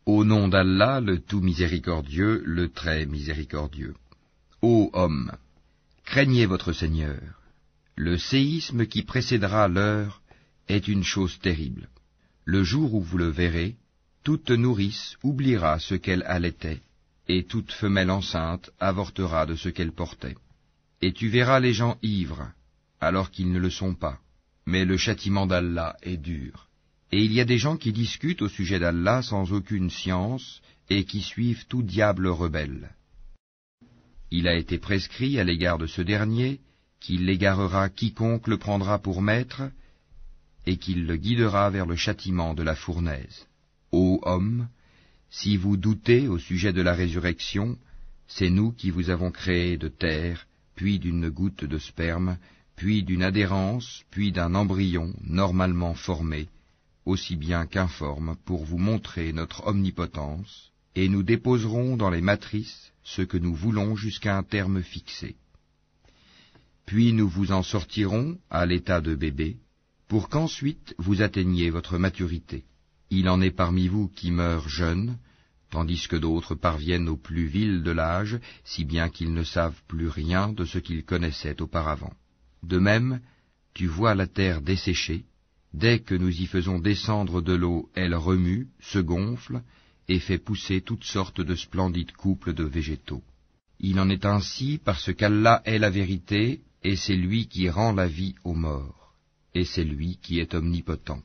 Au nom d'Allah, le tout miséricordieux, le très miséricordieux. Ô hommes, craignez votre Seigneur. Le séisme qui précédera l'heure est une chose terrible. Le jour où vous le verrez, toute nourrice oubliera ce qu'elle allaitait, et toute femelle enceinte avortera de ce qu'elle portait. Et tu verras les gens ivres, alors qu'ils ne le sont pas. Mais le châtiment d'Allah est dur. Et il y a des gens qui discutent au sujet d'Allah sans aucune science, et qui suivent tout diable rebelle. Il a été prescrit à l'égard de ce dernier qu'il égarera quiconque le prendra pour maître, et qu'il le guidera vers le châtiment de la fournaise. Ô hommes, si vous doutez au sujet de la résurrection, c'est nous qui vous avons créé de terre, puis d'une goutte de sperme, puis d'une adhérence, puis d'un embryon normalement formé, aussi bien qu'informe, pour vous montrer notre omnipotence, et nous déposerons dans les matrices ce que nous voulons jusqu'à un terme fixé. Puis nous vous en sortirons à l'état de bébé, pour qu'ensuite vous atteigniez votre maturité. Il en est parmi vous qui meurent jeunes, tandis que d'autres parviennent au plus vil de l'âge, si bien qu'ils ne savent plus rien de ce qu'ils connaissaient auparavant. De même, tu vois la terre desséchée, dès que nous y faisons descendre de l'eau, elle remue, se gonfle, et fait pousser toutes sortes de splendides couples de végétaux. Il en est ainsi parce qu'Allah est la vérité, et c'est lui qui rend la vie aux morts, et c'est lui qui est omnipotent.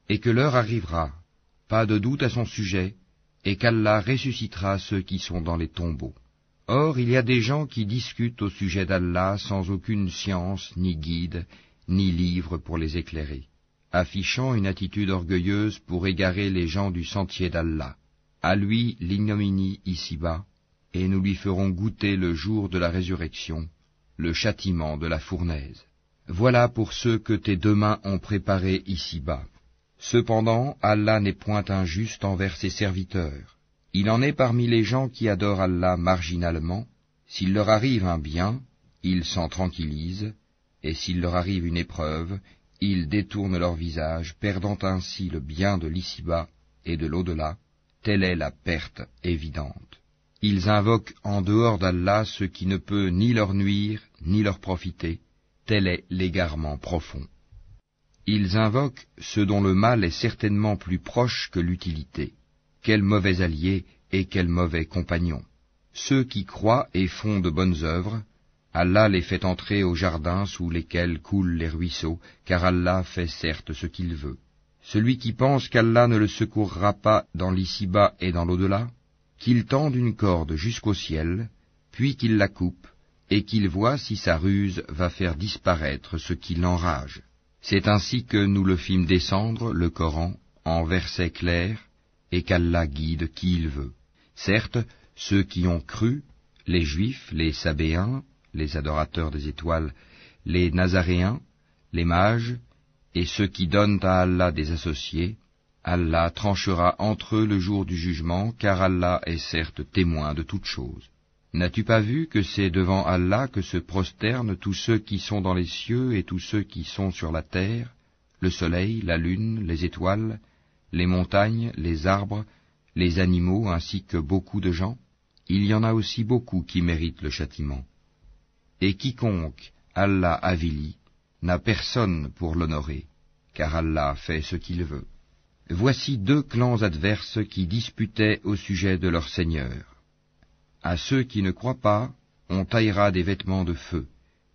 Et que l'heure arrivera, pas de doute à son sujet, et qu'Allah ressuscitera ceux qui sont dans les tombeaux. Or, il y a des gens qui discutent au sujet d'Allah sans aucune science, ni guide, ni livre pour les éclairer, affichant une attitude orgueilleuse pour égarer les gens du sentier d'Allah. À lui l'ignominie ici-bas, et nous lui ferons goûter le jour de la résurrection, le châtiment de la fournaise. Voilà pour ceux que tes deux mains ont préparés ici-bas. Cependant, Allah n'est point injuste envers ses serviteurs. Il en est parmi les gens qui adorent Allah marginalement. S'il leur arrive un bien, ils s'en tranquillisent, et s'il leur arrive une épreuve, ils détournent leur visage, perdant ainsi le bien de l'ici-bas et de l'au-delà. Telle est la perte évidente. Ils invoquent en dehors d'Allah ce qui ne peut ni leur nuire, ni leur profiter. Tel est l'égarement profond. Ils invoquent ce dont le mal est certainement plus proche que l'utilité. Quel mauvais allié et quel mauvais compagnon. Ceux qui croient et font de bonnes œuvres, Allah les fait entrer au jardin sous lesquels coulent les ruisseaux, car Allah fait certes ce qu'il veut. Celui qui pense qu'Allah ne le secourra pas dans l'ici-bas et dans l'au-delà, qu'il tende une corde jusqu'au ciel, puis qu'il la coupe, et qu'il voit si sa ruse va faire disparaître ce qui l'enrage. C'est ainsi que nous le fîmes descendre, le Coran, en versets clairs, et qu'Allah guide qui il veut. Certes, ceux qui ont cru, les Juifs, les Sabéens, les adorateurs des étoiles, les Nazaréens, les mages, et ceux qui donnent à Allah des associés, Allah tranchera entre eux le jour du jugement, car Allah est certes témoin de toutes choses. N'as-tu pas vu que c'est devant Allah que se prosternent tous ceux qui sont dans les cieux et tous ceux qui sont sur la terre, le soleil, la lune, les étoiles, les montagnes, les arbres, les animaux, ainsi que beaucoup de gens? Il y en a aussi beaucoup qui méritent le châtiment. Et quiconque Allah avilit n'a personne pour l'honorer, car Allah fait ce qu'il veut. Voici deux clans adverses qui disputaient au sujet de leur Seigneur. À ceux qui ne croient pas, on taillera des vêtements de feu,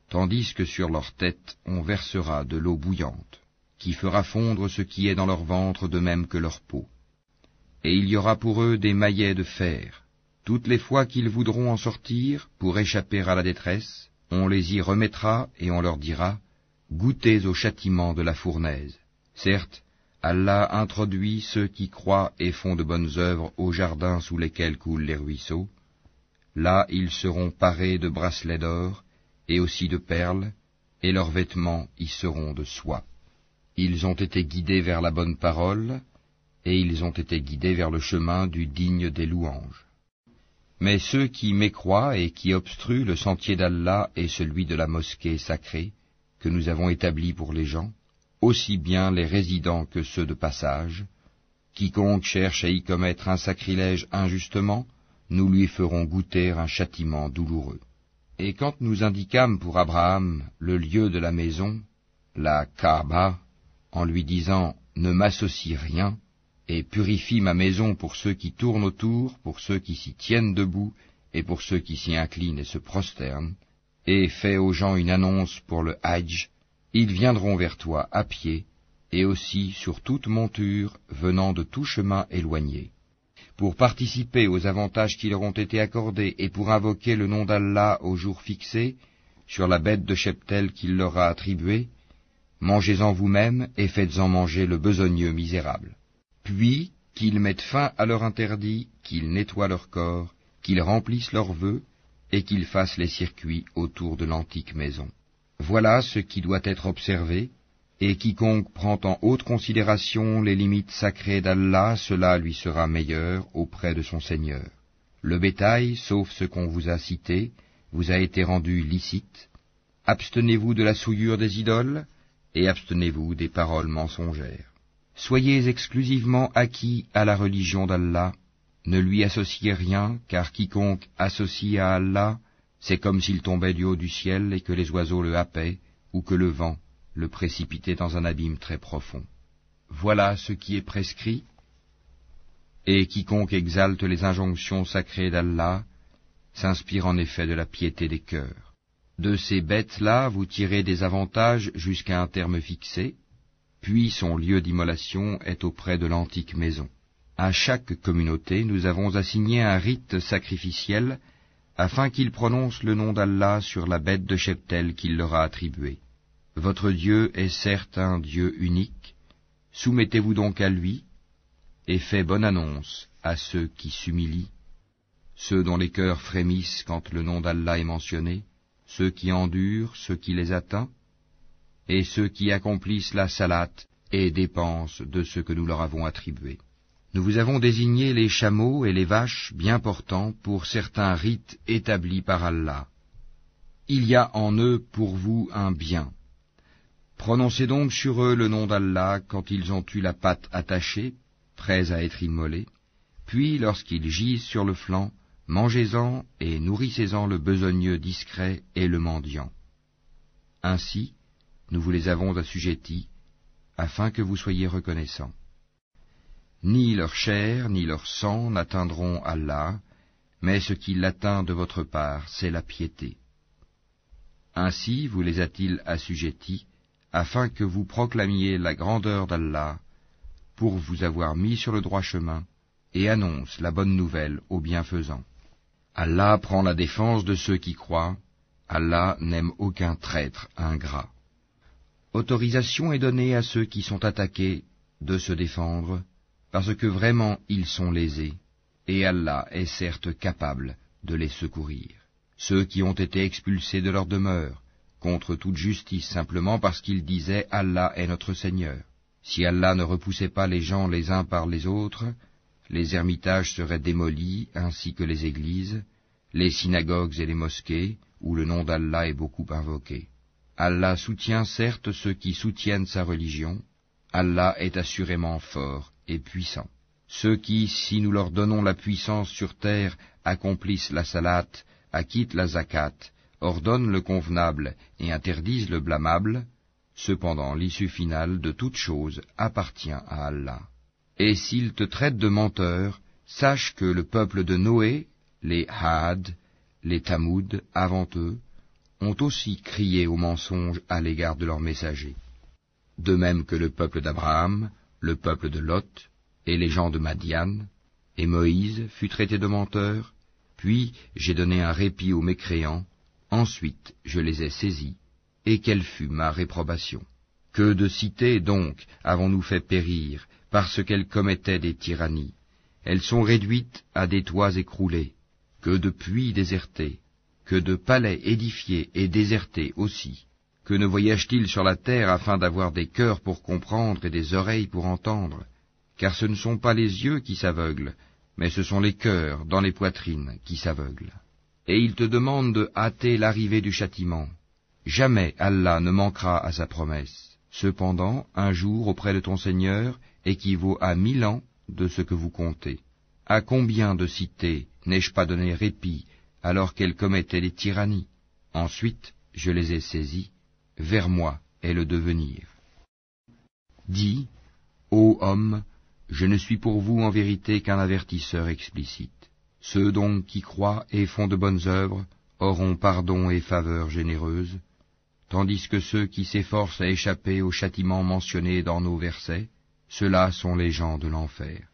tandis que sur leur tête on versera de l'eau bouillante, qui fera fondre ce qui est dans leur ventre de même que leur peau. Et il y aura pour eux des maillets de fer. Toutes les fois qu'ils voudront en sortir, pour échapper à la détresse, on les y remettra et on leur dira, « Goûtez au châtiment de la fournaise. » Certes, Allah introduit ceux qui croient et font de bonnes œuvres au jardin sous lesquels coulent les ruisseaux. Là ils seront parés de bracelets d'or, et aussi de perles, et leurs vêtements y seront de soie. Ils ont été guidés vers la bonne parole, et ils ont été guidés vers le chemin du digne des louanges. Mais ceux qui mécroient et qui obstruent le sentier d'Allah et celui de la mosquée sacrée, que nous avons établi pour les gens, aussi bien les résidents que ceux de passage, Quiconque cherche à y commettre un sacrilège injustement, nous lui ferons goûter un châtiment douloureux. Et quand nous indiquâmes pour Abraham le lieu de la maison, la Kaaba, en lui disant « Ne m'associe rien » et purifie ma maison pour ceux qui tournent autour, pour ceux qui s'y tiennent debout, et pour ceux qui s'y inclinent et se prosternent, et fais aux gens une annonce pour le Hajj, ils viendront vers toi à pied, et aussi sur toute monture venant de tout chemin éloigné, pour participer aux avantages qui leur ont été accordés et pour invoquer le nom d'Allah au jour fixé, sur la bête de cheptel qu'il leur a attribuée. Mangez-en vous-même et faites-en manger le besogneux misérable. Puis qu'ils mettent fin à leur interdit, qu'ils nettoient leur corps, qu'ils remplissent leurs vœux, et qu'ils fassent les circuits autour de l'antique maison. Voilà ce qui doit être observé, et quiconque prend en haute considération les limites sacrées d'Allah, cela lui sera meilleur auprès de son Seigneur. Le bétail, sauf ce qu'on vous a cité, vous a été rendu licite. Abstenez-vous de la souillure des idoles, et abstenez-vous des paroles mensongères. Soyez exclusivement acquis à la religion d'Allah, ne lui associez rien, car quiconque associe à Allah, c'est comme s'il tombait du haut du ciel et que les oiseaux le happaient, ou que le vent le précipitait dans un abîme très profond. Voilà ce qui est prescrit, et quiconque exalte les injonctions sacrées d'Allah s'inspire en effet de la piété des cœurs. De ces bêtes-là, vous tirez des avantages jusqu'à un terme fixé, puis son lieu d'immolation est auprès de l'antique maison. À chaque communauté, nous avons assigné un rite sacrificiel, afin qu'ils prononcent le nom d'Allah sur la bête de cheptel qu'il leur a attribuée. Votre Dieu est certes un Dieu unique, soumettez-vous donc à lui, et faites bonne annonce à ceux qui s'humilient, ceux dont les cœurs frémissent quand le nom d'Allah est mentionné, ceux qui endurent, ceux qui les atteignent, et ceux qui accomplissent la salate et dépensent de ce que nous leur avons attribué. Nous vous avons désigné les chameaux et les vaches bien portants pour certains rites établis par Allah. Il y a en eux pour vous un bien. Prononcez donc sur eux le nom d'Allah quand ils ont eu la patte attachée, prêts à être immolés, puis lorsqu'ils gisent sur le flanc, mangez-en et nourrissez-en le besogneux discret et le mendiant. Ainsi, nous vous les avons assujettis, afin que vous soyez reconnaissants. Ni leur chair, ni leur sang n'atteindront Allah, mais ce qui l'atteint de votre part, c'est la piété. Ainsi vous les a-t-il assujettis, afin que vous proclamiez la grandeur d'Allah, pour vous avoir mis sur le droit chemin, et annonce la bonne nouvelle aux bienfaisants. Allah prend la défense de ceux qui croient, Allah n'aime aucun traître ingrat. Autorisation est donnée à ceux qui sont attaqués de se défendre, parce que vraiment ils sont lésés, et Allah est certes capable de les secourir. Ceux qui ont été expulsés de leur demeure, contre toute justice simplement parce qu'ils disaient « Allah est notre Seigneur ». Si Allah ne repoussait pas les gens les uns par les autres, les ermitages seraient démolis ainsi que les églises, les synagogues et les mosquées, où le nom d'Allah est beaucoup invoqué. Allah soutient certes ceux qui soutiennent sa religion, Allah est assurément fort et puissant. Ceux qui, si nous leur donnons la puissance sur terre, accomplissent la salate, acquittent la zakat, ordonnent le convenable et interdisent le blâmable, cependant l'issue finale de toute chose appartient à Allah. Et s'ils te traitent de menteur, sache que le peuple de Noé, les Had, les Tamoud, avant eux, ont aussi crié au mensonge à l'égard de leurs messagers. De même que le peuple d'Abraham, le peuple de Lot, et les gens de Madian, et Moïse fut traité de menteur, puis j'ai donné un répit aux mécréants, ensuite je les ai saisis, et quelle fut ma réprobation. Que de cités, donc, avons-nous fait périr, parce qu'elles commettaient des tyrannies. Elles sont réduites à des toits écroulés, que de puits désertés, que de palais édifiés et désertés aussi. Que ne voyage-t-il sur la terre afin d'avoir des cœurs pour comprendre et des oreilles pour entendre? Car ce ne sont pas les yeux qui s'aveuglent, mais ce sont les cœurs dans les poitrines qui s'aveuglent. Et il te demande de hâter l'arrivée du châtiment. Jamais Allah ne manquera à sa promesse. Cependant, un jour auprès de ton Seigneur équivaut à 1000 ans, de ce que vous comptez. À combien de cités n'ai-je pas donné répit alors qu'elles commettaient des tyrannies? Ensuite, je les ai saisies. Vers moi est le devenir. Dis, ô homme, je ne suis pour vous en vérité qu'un avertisseur explicite. Ceux donc qui croient et font de bonnes œuvres auront pardon et faveur généreuse, tandis que ceux qui s'efforcent à échapper au châtiment mentionné dans nos versets, ceux-là sont les gens de l'enfer.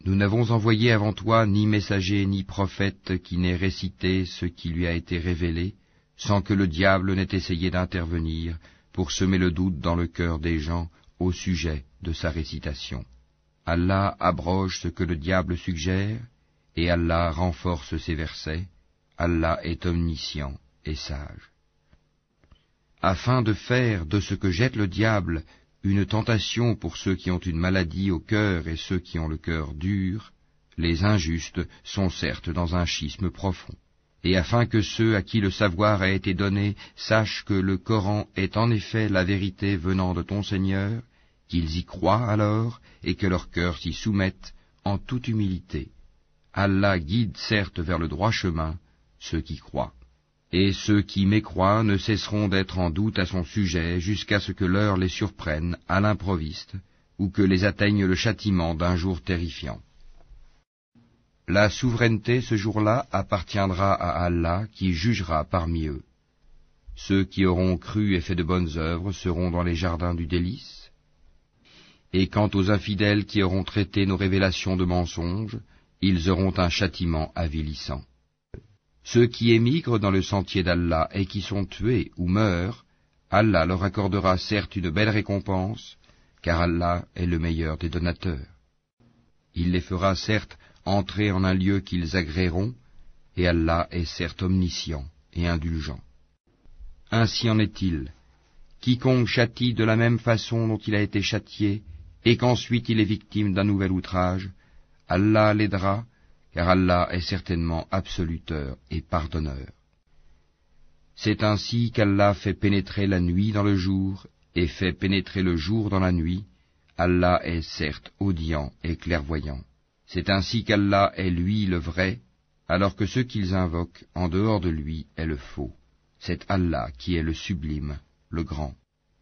Nous n'avons envoyé avant toi ni messager ni prophète qui n'ait récité ce qui lui a été révélé, sans que le diable n'ait essayé d'intervenir pour semer le doute dans le cœur des gens au sujet de sa récitation. Allah abroge ce que le diable suggère, et Allah renforce ses versets. Allah est omniscient et sage. Afin de faire de ce que jette le diable une tentation pour ceux qui ont une maladie au cœur et ceux qui ont le cœur dur, les injustes sont certes dans un schisme profond. Et afin que ceux à qui le savoir a été donné sachent que le Coran est en effet la vérité venant de ton Seigneur, qu'ils y croient alors et que leur cœur s'y soumette en toute humilité. Allah guide certes vers le droit chemin ceux qui croient. Et ceux qui mécroient ne cesseront d'être en doute à son sujet jusqu'à ce que l'heure les surprenne à l'improviste, ou que les atteigne le châtiment d'un jour terrifiant. La souveraineté ce jour-là appartiendra à Allah qui jugera parmi eux. Ceux qui auront cru et fait de bonnes œuvres seront dans les jardins du délice. Et quant aux infidèles qui auront traité nos révélations de mensonges, ils auront un châtiment avilissant. Ceux qui émigrent dans le sentier d'Allah et qui sont tués ou meurent, Allah leur accordera certes une belle récompense, car Allah est le meilleur des donateurs. Il les fera certes entrer en un lieu qu'ils agréeront, et Allah est certes omniscient et indulgent. Ainsi en est-il. Quiconque châtie de la même façon dont il a été châtié, et qu'ensuite il est victime d'un nouvel outrage, Allah l'aidera, car Allah est certainement absoluteur et pardonneur. C'est ainsi qu'Allah fait pénétrer la nuit dans le jour, et fait pénétrer le jour dans la nuit. Allah est certes audient et clairvoyant. C'est ainsi qu'Allah est lui le vrai, alors que ceux qu'ils invoquent en dehors de lui est le faux. C'est Allah qui est le sublime, le grand.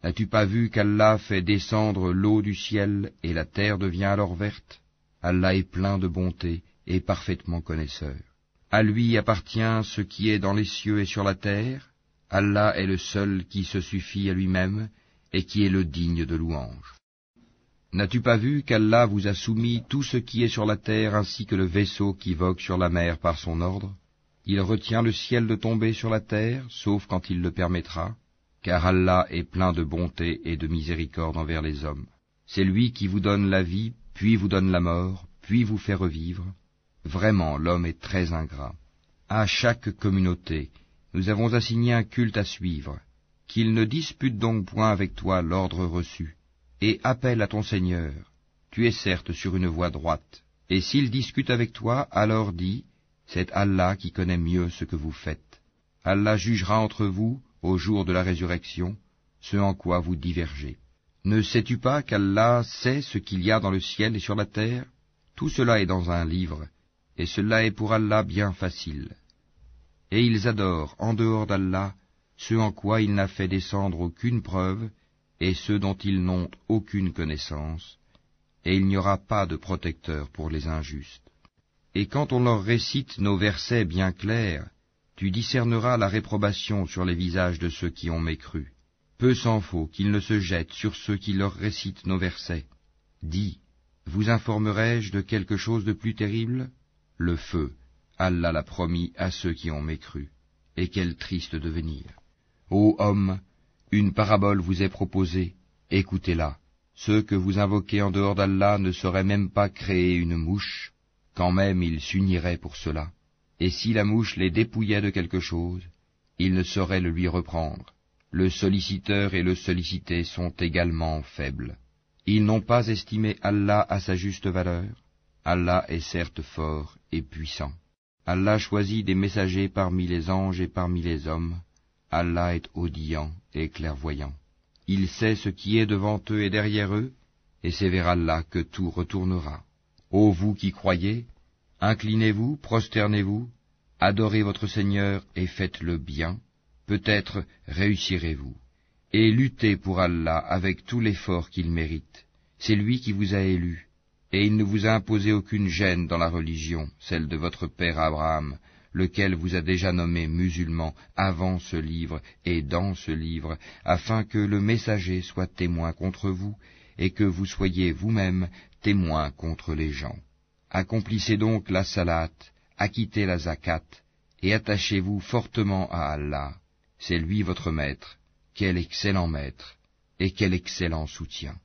N'as-tu pas vu qu'Allah fait descendre l'eau du ciel et la terre devient alors verte? Allah est plein de bonté et parfaitement connaisseur. À lui appartient ce qui est dans les cieux et sur la terre. Allah est le seul qui se suffit à lui-même et qui est le digne de louange. N'as-tu pas vu qu'Allah vous a soumis tout ce qui est sur la terre ainsi que le vaisseau qui vogue sur la mer par son ordre? Il retient le ciel de tomber sur la terre, sauf quand il le permettra, car Allah est plein de bonté et de miséricorde envers les hommes. C'est lui qui vous donne la vie, puis vous donne la mort, puis vous fait revivre. Vraiment, l'homme est très ingrat. À chaque communauté, nous avons assigné un culte à suivre. Qu'il ne dispute donc point avec toi l'ordre reçu, et appelle à ton Seigneur. Tu es certes sur une voie droite. Et s'il discute avec toi, alors dis, c'est Allah qui connaît mieux ce que vous faites. Allah jugera entre vous, au jour de la résurrection, ce en quoi vous divergez. Ne sais-tu pas qu'Allah sait ce qu'il y a dans le ciel et sur la terre? Tout cela est dans un livre, et cela est pour Allah bien facile. Et ils adorent, en dehors d'Allah, ce en quoi il n'a fait descendre aucune preuve, et ceux dont ils n'ont aucune connaissance, et il n'y aura pas de protecteur pour les injustes. Et quand on leur récite nos versets bien clairs, tu discerneras la réprobation sur les visages de ceux qui ont mécru. Peu s'en faut qu'ils ne se jettent sur ceux qui leur récitent nos versets. Dis, vous informerai-je de quelque chose de plus terrible? Le feu, Allah l'a promis à ceux qui ont mécru. Et quel triste devenir! Ô homme, une parabole vous est proposée, écoutez-la. Ceux que vous invoquez en dehors d'Allah ne sauraient même pas créer une mouche, quand même ils s'uniraient pour cela. Et si la mouche les dépouillait de quelque chose, ils ne sauraient le lui reprendre. Le solliciteur et le sollicité sont également faibles. Ils n'ont pas estimé Allah à sa juste valeur. Allah est certes fort et puissant. Allah choisit des messagers parmi les anges et parmi les hommes. Allah est audient et clairvoyant. Il sait ce qui est devant eux et derrière eux, et c'est vers Allah que tout retournera. Ô vous qui croyez, inclinez-vous, prosternez-vous, adorez votre Seigneur et faites le bien, peut-être réussirez-vous. Et luttez pour Allah avec tout l'effort qu'il mérite. C'est lui qui vous a élu, et il ne vous a imposé aucune gêne dans la religion, celle de votre père Abraham, lequel vous a déjà nommé musulman avant ce livre et dans ce livre, afin que le messager soit témoin contre vous, et que vous soyez vous-même témoin contre les gens. Accomplissez donc la salat, acquittez la zakat, et attachez-vous fortement à Allah. C'est lui votre maître. Quel excellent maître, et quel excellent soutien.